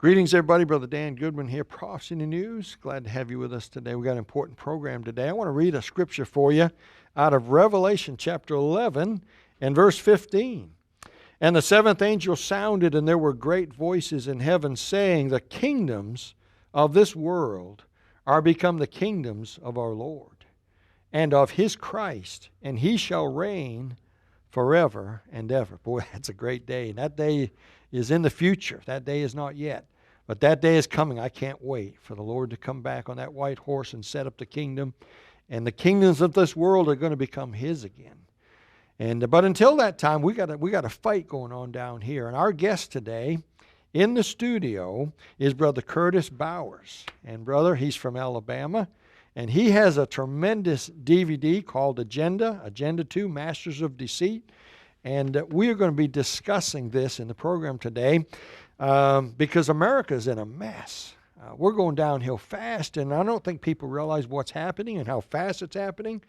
Greetings, everybody. Brother Dan Goodwin here, Prophecy in the News. Glad to have you with us today. We've got an important program today. I want to read a scripture for you out of Revelation chapter 11 and verse 15. And the seventh angel sounded, and there were great voices in heaven saying, the kingdoms of this world are become the kingdoms of our Lord and of his Christ, and he shall reign forever and ever. Boy, that's a great day. And that day is in the future. That day is not yet. But that day is coming. I can't wait for the Lord to come back on that white horse and set up the kingdom. And the kingdoms of this world are going to become his again. But until that time, we got a fight going on down here. And our guest today in the studio is Brother Curtis Bowers. And brother, he's from Alabama. And he has a tremendous DVD called Agenda 2, Masters of Deceit. And we are going to be discussing this in the program today because America is in a mess. We're going downhill fast, and I don't think people realize what's happening and how fast it's happening.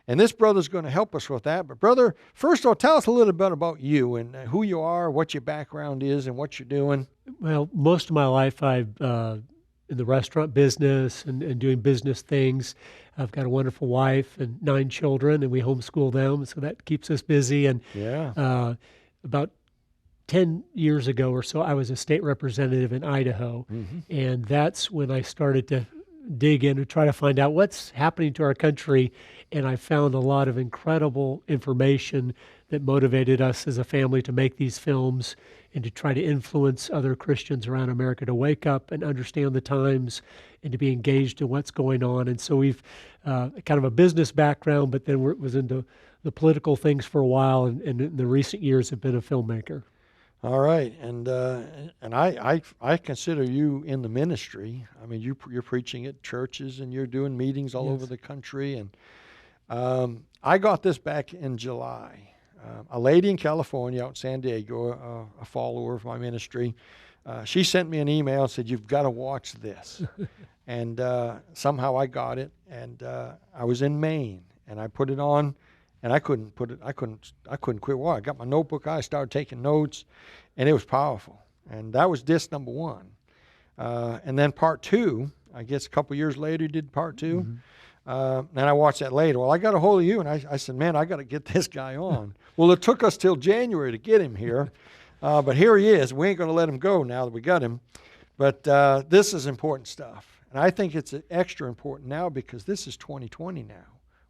And this brother's going to help us with that. But brother, first of all, tell us a little bit about you and who you are, what your background is, and what you're doing. Well, most of my life I've in the restaurant business and doing business things. I've got a wonderful wife and 9 children, and we homeschool them, so that keeps us busy. And about 10 years ago or so, I was a state representative in Idaho, and that's when I started to dig in and try to find out what's happening to our country, and I found a lot of incredible information that motivated us as a family to make these films and to try to influence other Christians around America to wake up and understand the times and to be engaged in what's going on. And so we've kind of a business background, but then was into the political things for a while, and in the recent years have been a filmmaker. All right, and I consider you in the ministry. I mean, you're preaching at churches and you're doing meetings all over the country. And I got this back in July. A lady in California, out in San Diego, a follower of my ministry, she sent me an email and said, "You've got to watch this." And somehow I got it, and I was in Maine, and I put it on. And I couldn't quit. Well, I got my notebook. I started taking notes, and it was powerful. And that was disc number 1. And then part 2, I guess a couple years later, did part 2. And I watched that later. Well, I got a hold of you, and I said, man, I got to get this guy on. Well, it took us till January to get him here. But here he is. We ain't going to let him go now that we got him. But this is important stuff. And I think it's extra important now because this is 2020 now.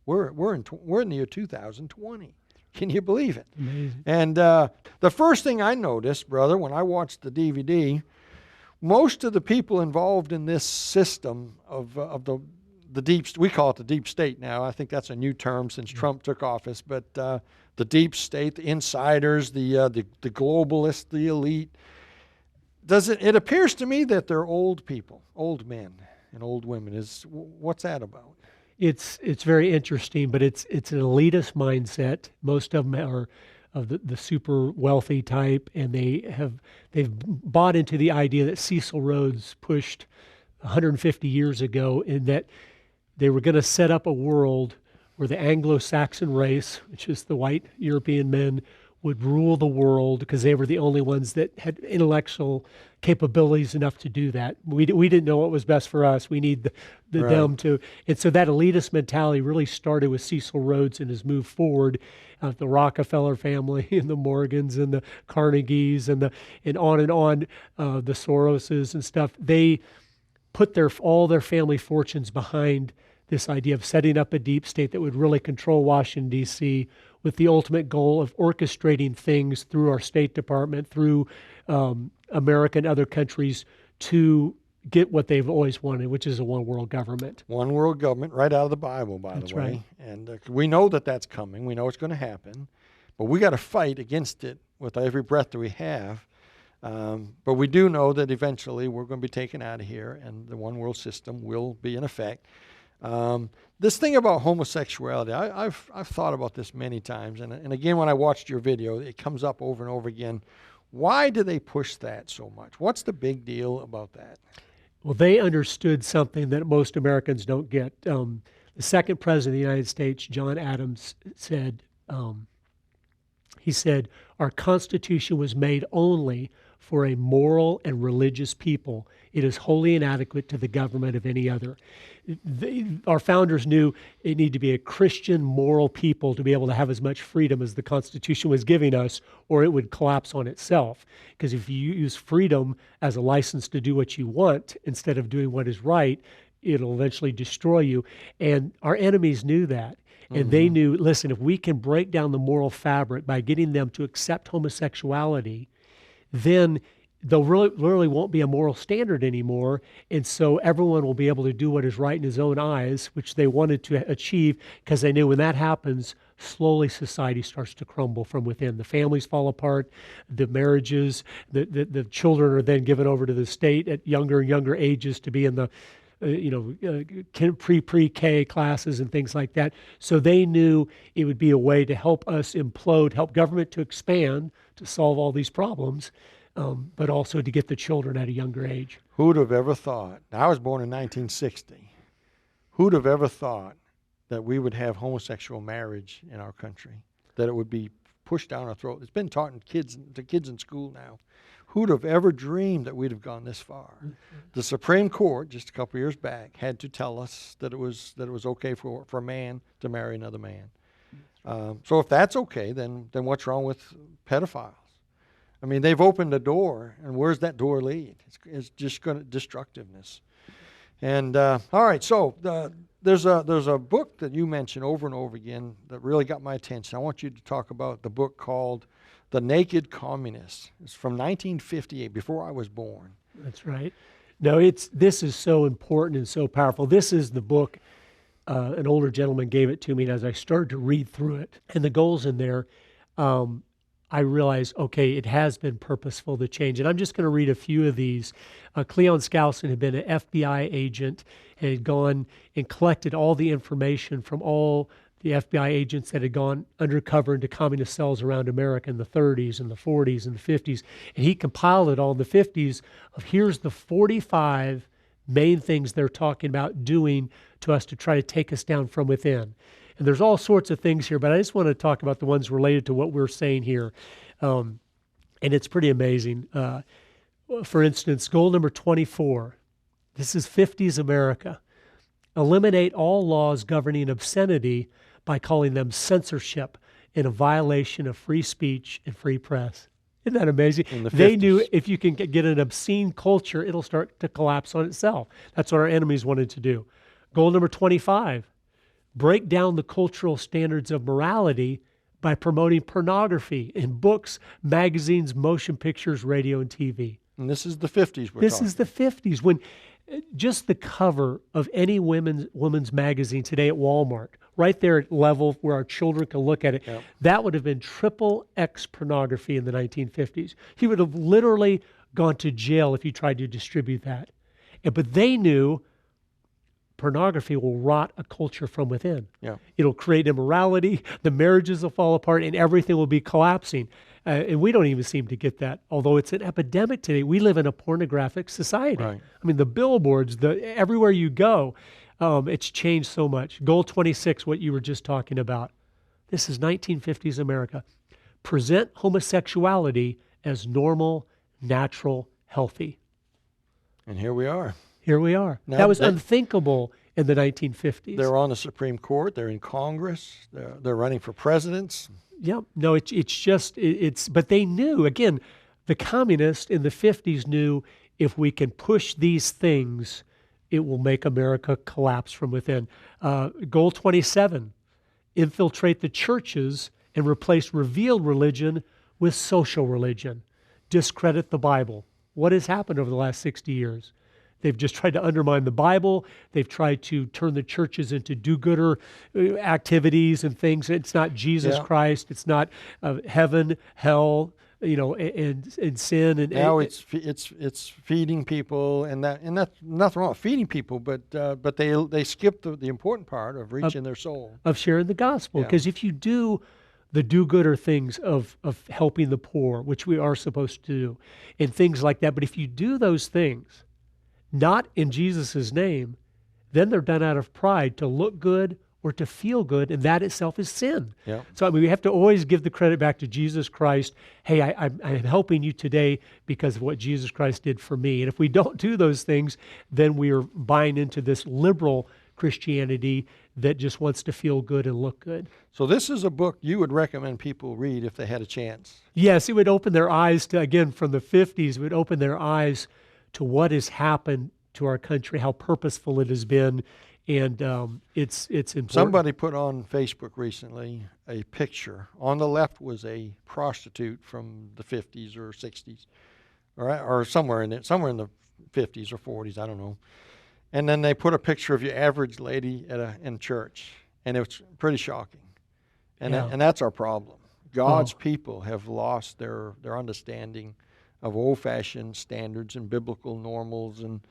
We're in the year 2020. Can you believe it? Amazing. And the first thing I noticed, brother, when I watched the DVD, most of the people involved in this system of the deep, we call it the deep state now. I think that's a new term since Trump took office. But the deep state, the insiders, the globalists, the elite. It appears to me that they're old people, old men and old women. What's that about? It's very interesting, but it's an elitist mindset. Most of them are of the super wealthy type, and they've bought into the idea that Cecil Rhodes pushed 150 years ago, in that they were going to set up a world where the Anglo-Saxon race, which is the white European men, would rule the world because they were the only ones that had intellectual capabilities enough to do that. We didn't know what was best for us. We need them to. And so that elitist mentality really started with Cecil Rhodes and his move forward. The Rockefeller family and the Morgans and the Carnegies and on, the Soroses and stuff. They put all their family fortunes behind this idea of setting up a deep state that would really control Washington, D.C., with the ultimate goal of orchestrating things through our State Department, through America and other countries, to get what they've always wanted, which is a one world government. One world government, right out of the Bible, by the way. Right. And we know that that's coming. We know it's going to happen. But we got to fight against it with every breath that we have. But we do know that eventually we're going to be taken out of here, and the one world system will be in effect. This thing about homosexuality, I've thought about this many times, and again, when I watched your video, it comes up over and over again. Why do they push that so much? What's the big deal about that? Well, they understood something that most Americans don't get. The second president of the United States, John Adams, said, he said, our Constitution was made only for a moral and religious people. It is wholly inadequate to the government of any other. Our founders knew it needed to be a Christian, moral people to be able to have as much freedom as the Constitution was giving us, or it would collapse on itself. Because if you use freedom as a license to do what you want instead of doing what is right, it'll eventually destroy you. And our enemies knew that. And they knew, listen, if we can break down the moral fabric by getting them to accept homosexuality, then there really won't be a moral standard anymore. And so everyone will be able to do what is right in his own eyes, which they wanted to achieve, because they knew when that happens, slowly society starts to crumble from within. The families fall apart, the marriages, the children are then given over to the state at younger and younger ages to be in the pre-K classes and things like that. So they knew it would be a way to help us implode, help government to expand to solve all these problems, but also to get the children at a younger age. Who'd have ever thought? I was born in 1960. Who'd have ever thought that we would have homosexual marriage in our country? That it would be pushed down our throat? It's been taught to kids in school now. Who'd have ever dreamed that we'd have gone this far? The Supreme Court, just a couple years back, had to tell us that it was okay for a man to marry another man. So if that's okay, then what's wrong with pedophiles? I mean, they've opened a door, and where's that door lead? It's just going to destructiveness. And all right, so there's a book that you mentioned over and over again that really got my attention. I want you to talk about the book called The Naked Communist. It's from 1958, before I was born. That's right. No, this is so important and so powerful. This is the book, an older gentleman gave it to me, and as I started to read through it, and the goals in there, I realized, okay, it has been purposeful to change. And I'm just going to read a few of these. Cleon Skousen had been an FBI agent and had gone and collected all the information from all the FBI agents that had gone undercover into communist cells around America in the 30s and the 40s and the 50s. And he compiled it all in the 50s of here's the 45 main things they're talking about doing to us to try to take us down from within. And there's all sorts of things here, but I just want to talk about the ones related to what we're saying here. And it's pretty amazing. For instance, goal number 24, this is 50s America. Eliminate all laws governing obscenity by calling them censorship and a violation of free speech and free press. Isn't that amazing? They knew if you can get an obscene culture, it'll start to collapse on itself. That's what our enemies wanted to do. Goal number 25, break down the cultural standards of morality by promoting pornography in books, magazines, motion pictures, radio, and TV. And this is the 50s This is the 50s, when just the cover of any women's magazine today at Walmart, right there at level where our children can look at it, that would have been triple X pornography in the 1950s. He would have literally gone to jail if he tried to distribute that. But they knew pornography will rot a culture from within. It'll create immorality, the marriages will fall apart, and everything will be collapsing. And we don't even seem to get that, although it's an epidemic today. We live in a pornographic society. Right. I mean, the billboards, everywhere you go, it's changed so much. Goal 26, what you were just talking about. This is 1950s America. Present homosexuality as normal, natural, healthy. And here we are. Here we are. Now, that was unthinkable in the 1950s. They're on the Supreme Court. They're in Congress. They're running for presidents. Yeah. No, but they knew, again, the communists in the 50s knew if we can push these things, it will make America collapse from within. Goal 27, infiltrate the churches and replace revealed religion with social religion. Discredit the Bible. What has happened over the last 60 years? They've just tried to undermine the Bible. They've tried to turn the churches into do-gooder activities and things. It's not Jesus Christ. It's not heaven, hell, and sin. And now it's feeding people, and that's nothing wrong with feeding people, but they skip the important part of reaching their soul, of sharing the gospel. Because if you do the do-gooder things of helping the poor, which we are supposed to do, and things like that, but if you do those things not in Jesus' name, then they're done out of pride to look good or to feel good, and that itself is sin. Yeah. So I mean, we have to always give the credit back to Jesus Christ. Hey, I'm helping you today because of what Jesus Christ did for me. And if we don't do those things, then we are buying into this liberal Christianity that just wants to feel good and look good. So this is a book you would recommend people read if they had a chance. Yes, it would open their eyes to, again, from the 50s, it would open their eyes to what has happened to our country, how purposeful it has been, and it's important. Somebody put on Facebook recently a picture. On the left was a prostitute from the 50s or 60s, or somewhere in the 50s or 40s, I don't know. And then they put a picture of your average lady in church, and it's pretty shocking. And Yeah. and that's our problem. God's people have lost their understanding of old-fashioned standards and biblical normals and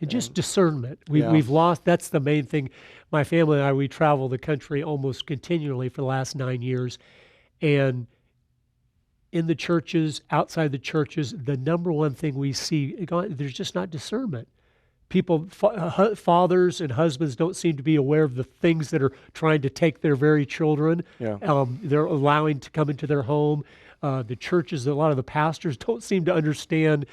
just discernment. Yeah. We've lost, that's the main thing. My family and I, we travel the country almost continually for the last 9 years. And in the churches, outside the churches, the number one thing we see, there's just not discernment. People, fathers and husbands don't seem to be aware of the things that are trying to take their very children. Yeah. They're allowing to come into their home. The churches, a lot of the pastors don't seem to understand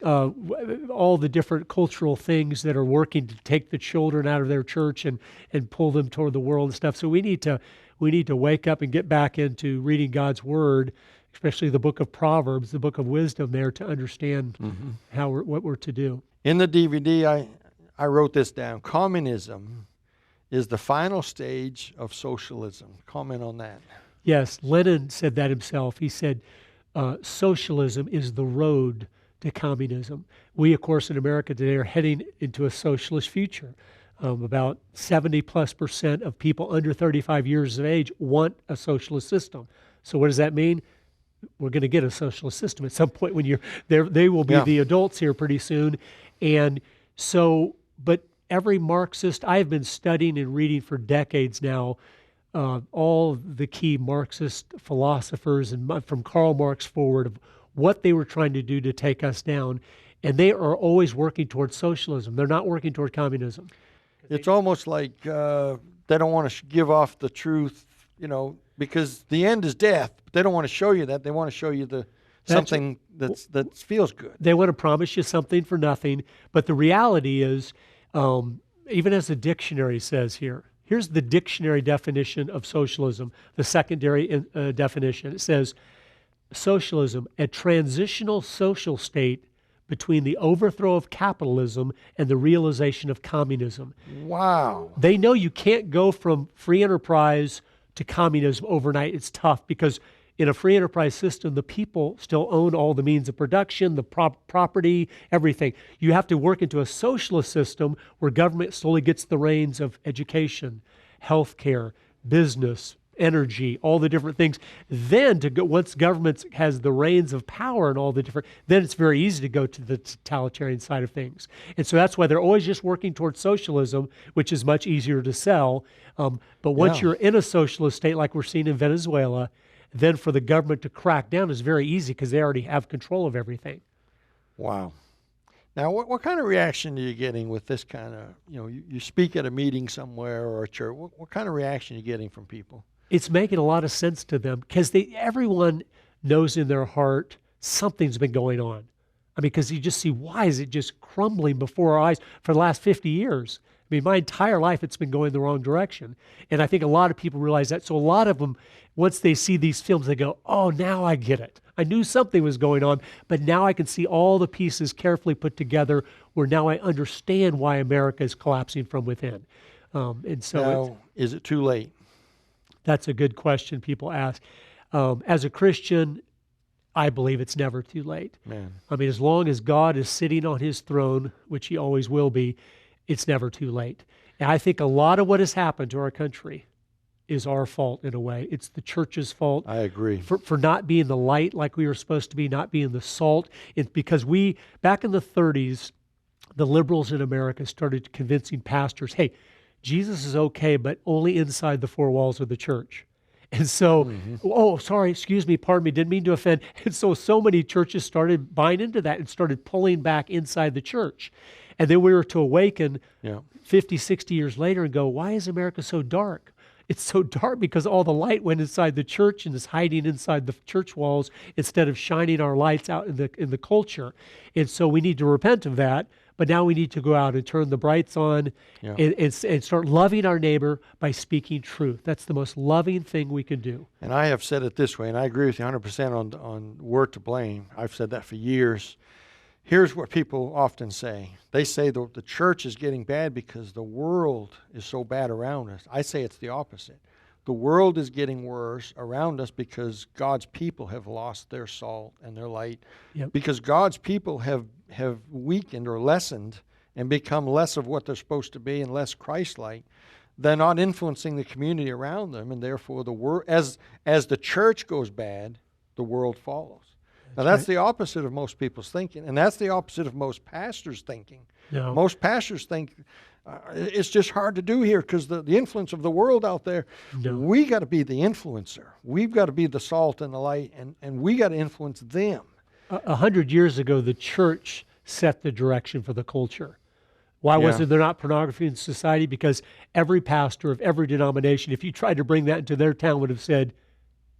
all the different cultural things that are working to take the children out of their church and pull them toward the world and stuff. So we need to wake up and get back into reading God's Word, especially the book of Proverbs, the book of wisdom there, to understand what we're to do. In the DVD, I wrote this down. Communism is the final stage of socialism. Comment on that. Yes, Lenin said that himself. He said, socialism is the road to communism. We, of course, in America today are heading into a socialist future. About 70+% of people under 35 years of age want a socialist system. So what does that mean? We're going to get a socialist system at some point when you're there. They will be the adults here pretty soon. And so, but every Marxist, I have been studying and reading for decades now, all the key Marxist philosophers, and from Karl Marx forward, of what they were trying to do to take us down. And they are always working towards socialism. They're not working toward communism. It's almost like they don't want to give off the truth, because the end is death. But they don't want to show you that. They want to show you something that feels good. They want to promise you something for nothing. But the reality is, even as the dictionary says here, here's the dictionary definition of socialism, the secondary definition. It says, socialism, a transitional social state between the overthrow of capitalism and the realization of communism. Wow. They know you can't go from free enterprise to communism overnight. It's tough because in a free enterprise system, the people still own all the means of production, the property, everything. You have to work into a socialist system where government slowly gets the reins of education, healthcare, business, energy, all the different things. Then once government has the reins of power and all the different, then it's very easy to go to the totalitarian side of things. And so that's why they're always just working towards socialism, which is much easier to sell. But once you're in a socialist state like we're seeing in Venezuela, then for the government to crack down is very easy because they already have control of everything. Wow. Now, what kind of reaction are you getting with this kind of, you speak at a meeting somewhere or a church, what kind of reaction are you getting from people? It's making a lot of sense to them because everyone knows in their heart something's been going on. I mean, because you just see, why is it just crumbling before our eyes for the last 50 years? I mean, my entire life it's been going the wrong direction. And I think a lot of people realize that. So a lot of them, once they see these films, they go, oh, now I get it. I knew something was going on, but now I can see all the pieces carefully put together where now I understand why America is collapsing from within. And so now, is it too late? That's a good question people ask. As a Christian, I believe it's never too late. Man. I mean, as long as God is sitting on his throne, which he always will be, it's never too late. And I think a lot of what has happened to our country is our fault in a way. It's the church's fault. I agree. For not being the light like we were supposed to be, not being the salt. It's because back in the 30s, the liberals in America started convincing pastors, hey, Jesus is okay, but only inside the four walls of the church. And so, oh, sorry, excuse me, pardon me, didn't mean to offend. And so many churches started buying into that and started pulling back inside the church. And then we were to awaken Yeah. 50, 60 years later and go, why is America so dark? It's so dark because all the light went inside the church and is hiding inside the church walls instead of shining our lights out in the culture. And so we need to repent of that. But now we need to go out and turn the brights on Yeah. and start loving our neighbor by speaking truth. That's the most loving thing we can do. And I have said it this way, and I agree with you 100% on we're to blame. I've said that for years. Here's what people often say. They say the church is getting bad because the world is so bad around us. I say it's the opposite. The world is getting worse around us because God's people have lost their salt and their light. Yep. Because God's people have weakened or lessened and become less of what they're supposed to be and less Christ-like. They're not influencing the community around them, and therefore the world, as the church goes bad, the world follows. Now that's the opposite of most people's thinking, and that's the opposite of most pastors' thinking. No. Most pastors think it's just hard to do here because the influence of the world out there. No. We got to be the influencer. We've got to be the salt and the light, and we got to influence them. 100 years ago, the church set the direction for the culture. Why Yeah. wasn't there not pornography in society? Because every pastor of every denomination, if you tried to bring that into their town, would have said,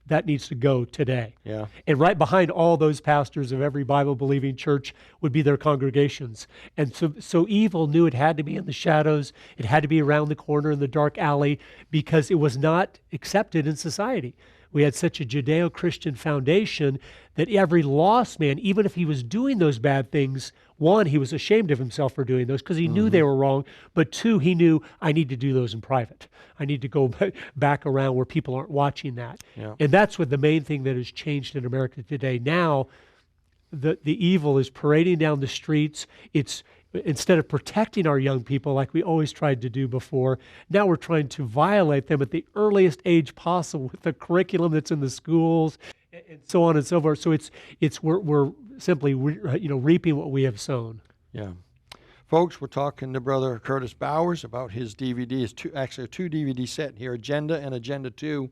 that needs to go today. Yeah. And right behind all those pastors of every Bible-believing church would be their congregations. And so evil knew it had to be in the shadows. It had to be around the corner in the dark alley because it was not accepted in society. We had such a Judeo-Christian foundation that every lost man, even if he was doing those bad things, one, he was ashamed of himself for doing those because he knew they were wrong. But two, he knew, I need to do those in private. I need to go back around where people aren't watching that. Yeah. And that's what the main thing that has changed in America today. Now, the evil is parading down the streets. It's instead of protecting our young people like we always tried to do before, now we're trying to violate them at the earliest age possible with the curriculum that's in the schools and so on and so forth. So we're simply reaping what we have sown. Yeah. Folks, we're talking to Brother Curtis Bowers about his DVD. It's actually a 2 DVD set here, Agenda and Agenda 2.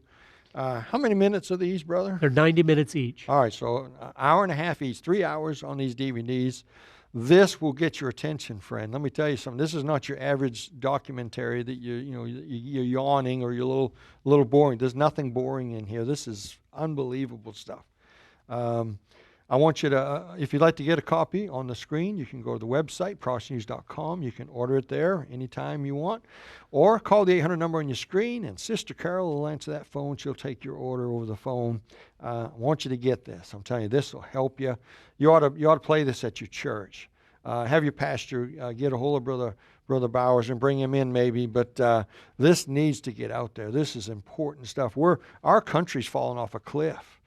How many minutes are these, brother? They're 90 minutes each. All right, so an hour and a half each, 3 hours on these DVDs. This will get your attention, friend. Let me tell you something. This is not your average documentary that you're yawning or you're a little boring. There's nothing boring in here. This is unbelievable stuff. I want you to, if you'd like to get a copy on the screen, you can go to the website, prosnews.com. You can order it there anytime you want. Or call the 800 number on your screen, and Sister Carol will answer that phone. She'll take your order over the phone. I want you to get this. I'm telling you, this will help you. You ought to play this at your church. Have your pastor get a hold of Brother Bowers and bring him in maybe. But this needs to get out there. This is important stuff. Our country's fallen off a cliff.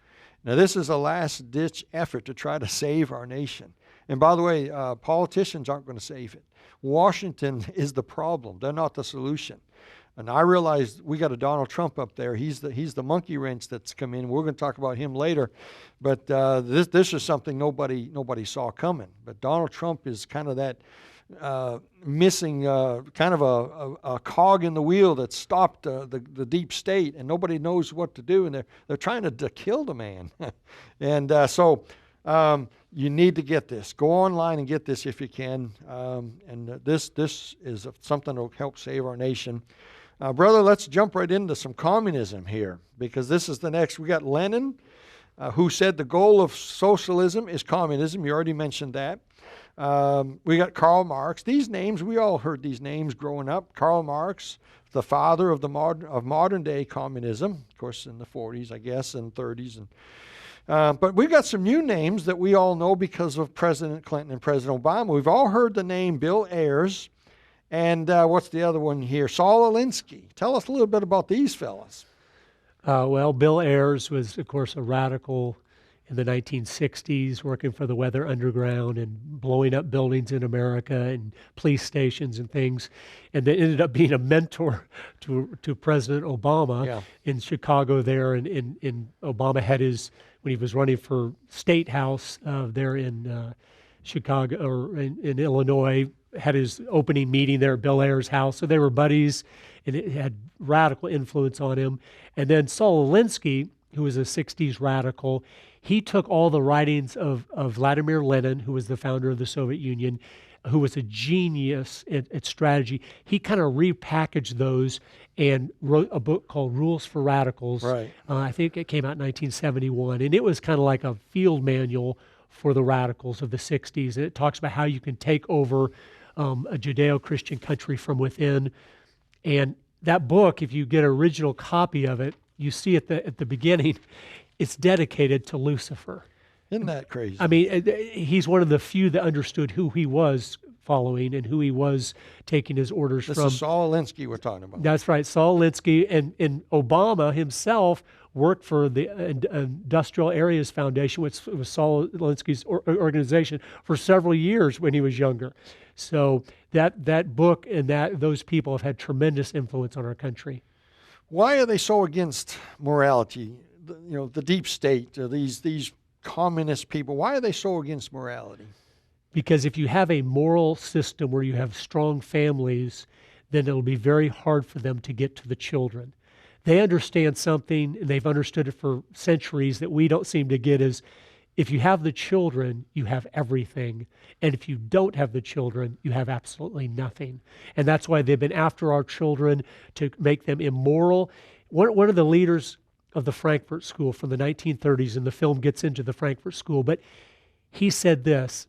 Now, this is a last-ditch effort to try to save our nation. And by the way, politicians aren't going to save it. Washington is the problem. They're not the solution. And I realize we got a Donald Trump up there. He's the monkey wrench that's come in. We're going to talk about him later. But this is something nobody saw coming. But Donald Trump is kind of that missing kind of a cog in the wheel that stopped the deep state, and nobody knows what to do, and they're trying to kill the man. And so you need to get this. Go online and get this if you can. And this is something that will help save our nation. Brother, let's jump right into some communism here, because this is the next. We got Lenin, who said the goal of socialism is communism. You already mentioned that. We got Karl Marx. These names, we all heard these names growing up. Karl Marx, the father of modern day communism, of course in the 40s, I guess, and 30s. But we've got some new names that we all know because of President Clinton and President Obama. We've all heard the name Bill Ayers, and what's the other one here? Saul Alinsky. Tell us a little bit about these fellas. Well, Bill Ayers was, of course, a radical in the 1960s, working for the Weather Underground and blowing up buildings in America and police stations and things. And they ended up being a mentor to President Obama in Chicago there. And Obama had when he was running for State House there in Chicago or in Illinois, had his opening meeting there at Bill Ayers' house. So they were buddies, and it had radical influence on him. And then Saul Alinsky, who was a 60s radical, he took all the writings of Vladimir Lenin, who was the founder of the Soviet Union, who was a genius at strategy, he kind of repackaged those and wrote a book called Rules for Radicals. Right. I think it came out in 1971, and it was kind of like a field manual for the radicals of the 60s. And it talks about how you can take over a Judeo-Christian country from within. And that book, if you get an original copy of it, you see at the beginning, it's dedicated to Lucifer. Isn't that crazy? I mean, he's one of the few that understood who he was following and who he was taking his orders This from. is Saul Alinsky we're talking about. That's right, Saul Alinsky. And Obama himself worked for the Industrial Areas Foundation, which was Saul Alinsky's organization, for several years when he was younger. So that book and those people have had tremendous influence on our country. Why are they so against morality? The deep state, these communist people, why are they so against morality? Because if you have a moral system where you have strong families, then it'll be very hard for them to get to the children. They understand something, and they've understood it for centuries, that we don't seem to get, is if you have the children, you have everything. And if you don't have the children, you have absolutely nothing. And that's why they've been after our children to make them immoral. One of the leaders of the Frankfurt School from the 1930s, and the film gets into the Frankfurt School, but he said this: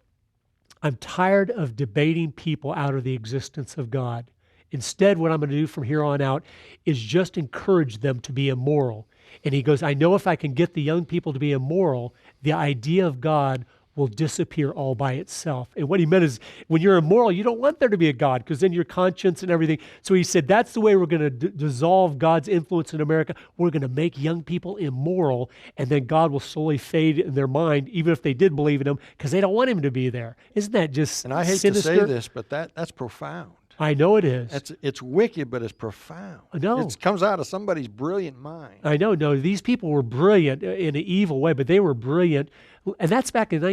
I'm tired of debating people out of the existence of God. Instead, what I'm going to do from here on out is just encourage them to be immoral. And he goes, I know if I can get the young people to be immoral, the idea of God will disappear all by itself. And what he meant is, when you're immoral, you don't want there to be a God, because then your conscience and everything. So he said, that's the way we're going to dissolve God's influence in America. We're going to make young people immoral, and then God will slowly fade in their mind, even if they did believe in him, because they don't want him to be there. Isn't that just And I hate sinister? to say this, but that's profound. I know it is. It's wicked, but it's profound. I know. It comes out of somebody's brilliant mind. I know. No, these people were brilliant in an evil way, but they were brilliant. And that's back in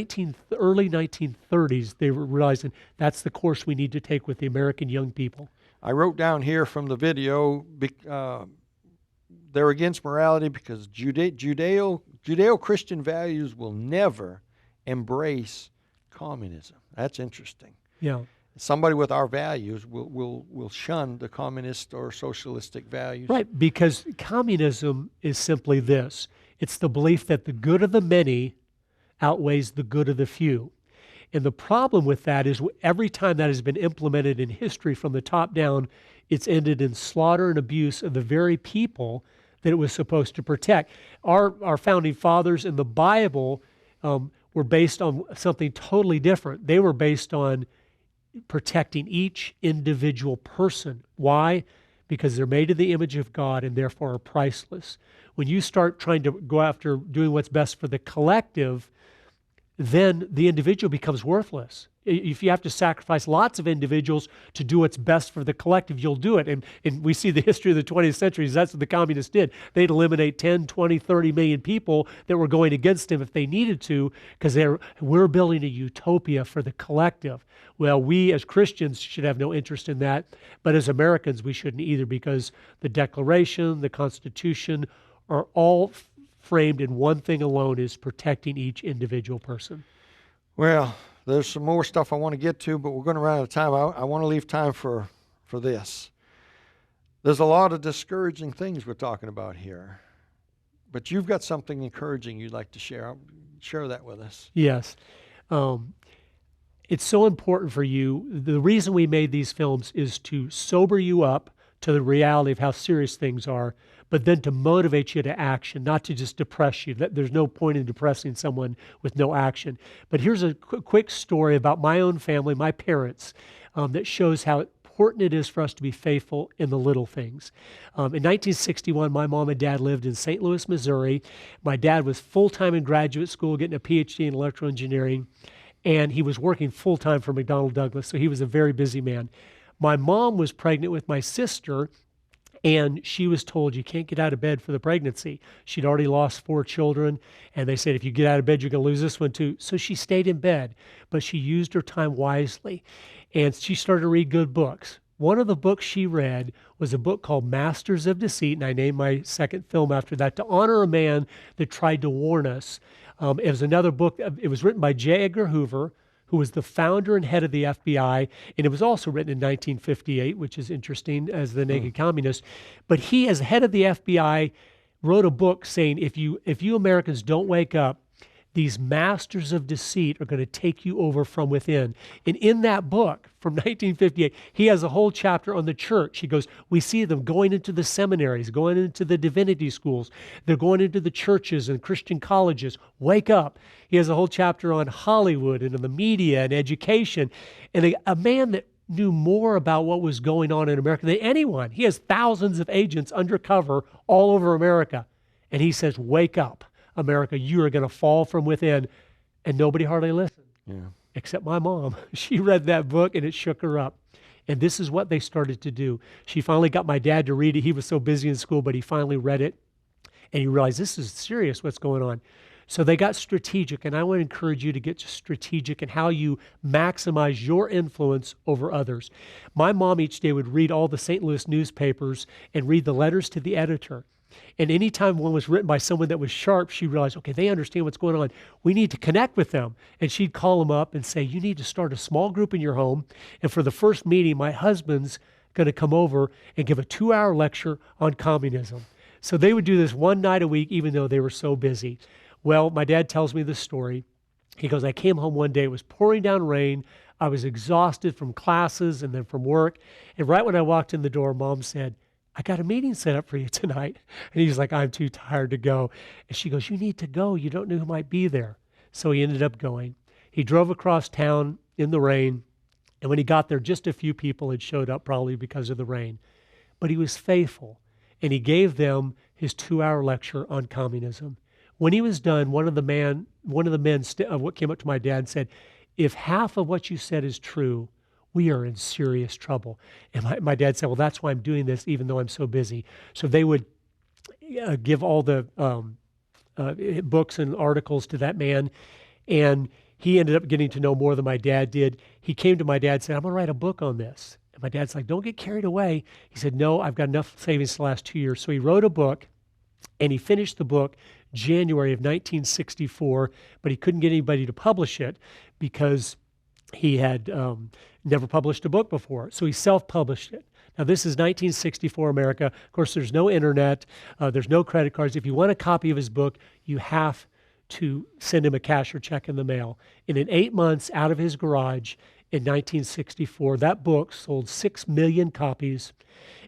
early 1930s. They were realizing that's the course we need to take with the American young people. I wrote down here from the video, they're against morality because Judeo-Christian values will never embrace communism. That's interesting. Yeah. Somebody with our values will shun the communist or socialistic values. Right, because communism is simply this. It's the belief that the good of the many outweighs the good of the few. And the problem with that is every time that has been implemented in history from the top down, it's ended in slaughter and abuse of the very people that it was supposed to protect. Our founding fathers in the Bible were based on something totally different. They were based on protecting each individual person. Why? Because they're made in the image of God and therefore are priceless. When you start trying to go after doing what's best for the collective, then the individual becomes worthless. If you have to sacrifice lots of individuals to do what's best for the collective, you'll do it. And we see the history of the 20th century, that's what the communists did. They'd eliminate 10, 20, 30 million people that were going against them if they needed to, because we're building a utopia for the collective. Well, we as Christians should have no interest in that, but as Americans we shouldn't either, because the Declaration, the Constitution are all framed in one thing alone, is protecting each individual person. Well, there's some more stuff I want to get to, but we're going to run out of time. I want to leave time for this. There's a lot of discouraging things we're talking about here, but you've got something encouraging you'd like to share. Share that with us. Yes. It's so important for you. The reason we made these films is to sober you up to the reality of how serious things are, but then to motivate you to action, not to just depress you. There's no point in depressing someone with no action. But here's a quick story about my own family, my parents, that shows how important it is for us to be faithful in the little things. In 1961, my mom and dad lived in St. Louis, Missouri. My dad was full-time in graduate school, getting a PhD in electrical engineering, and he was working full-time for McDonnell Douglas, so he was a very busy man. My mom was pregnant with my sister, and she was told, you can't get out of bed for the pregnancy. She'd already lost 4 children, and they said, if you get out of bed, you're going to lose this one too. So she stayed in bed, but she used her time wisely, and she started to read good books. One of the books she read was a book called Masters of Deceit, and I named my second film after that, to honor a man that tried to warn us. It was another book. It was written by J. Edgar Hoover, who who was the founder and head of the FBI, and it was also written in 1958, which is interesting as the Naked Communist. But he, as head of the FBI, wrote a book saying, if you Americans don't wake up, these masters of deceit are going to take you over from within. And in that book from 1958, he has a whole chapter on the church. He goes, we see them going into the seminaries, going into the divinity schools. They're going into the churches and Christian colleges. Wake up. He has a whole chapter on Hollywood and on the media and education. And a man that knew more about what was going on in America than anyone. He has thousands of agents undercover all over America. And he says, wake up, America, you are going to fall from within. And nobody hardly listened, except my mom. She read that book and it shook her up. And this is what they started to do. She finally got my dad to read it. He was so busy in school, but he finally read it. And he realized this is serious, what's going on. So they got strategic, and I want to encourage you to get strategic in how you maximize your influence over others. My mom each day would read all the St. Louis newspapers and read the letters to the editor. And anytime one was written by someone that was sharp, she realized, okay, they understand what's going on. We need to connect with them. And she'd call them up and say, you need to start a small group in your home. And for the first meeting, my husband's going to come over and give a 2-hour lecture on communism. So they would do this one night a week, even though they were so busy. Well, my dad tells me this story. He goes, I came home one day, it was pouring down rain. I was exhausted from classes and then from work. And right when I walked in the door, Mom said, I got a meeting set up for you tonight. And he's like, I'm too tired to go. And she goes, you need to go. You don't know who might be there. So he ended up going. He drove across town in the rain. And when he got there, just a few people had showed up, probably because of the rain. But he was faithful. And he gave them his 2-hour lecture on communism. When he was done, one of the men what came up to my dad and said, if half of what you said is true, we are in serious trouble. And my dad said, well, that's why I'm doing this, even though I'm so busy. So they would give all the books and articles to that man. And he ended up getting to know more than my dad did. He came to my dad and said, I'm going to write a book on this. And my dad's like, don't get carried away. He said, no, I've got enough savings to last 2 years. So he wrote a book, and he finished the book January of 1964, but he couldn't get anybody to publish it because he had never published a book before. So he self-published it. Now, this is 1964 America. Of course, there's no internet. There's no credit cards. If you want a copy of his book, you have to send him a cash or check in the mail. And in 8 months out of his garage in 1964, that book sold 6 million copies.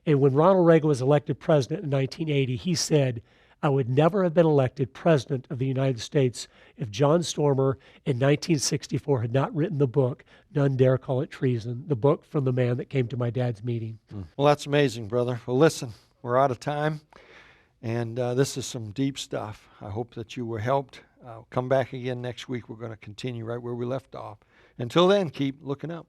And when Ronald Reagan was elected president in 1980, he said, I would never have been elected president of the United States if John Stormer in 1964 had not written the book, None Dare Call It Treason, the book from the man that came to my dad's meeting. Well, that's amazing, brother. Well, listen, we're out of time, and this is some deep stuff. I hope that you were helped. Come back again next week. We're going to continue right where we left off. Until then, keep looking up.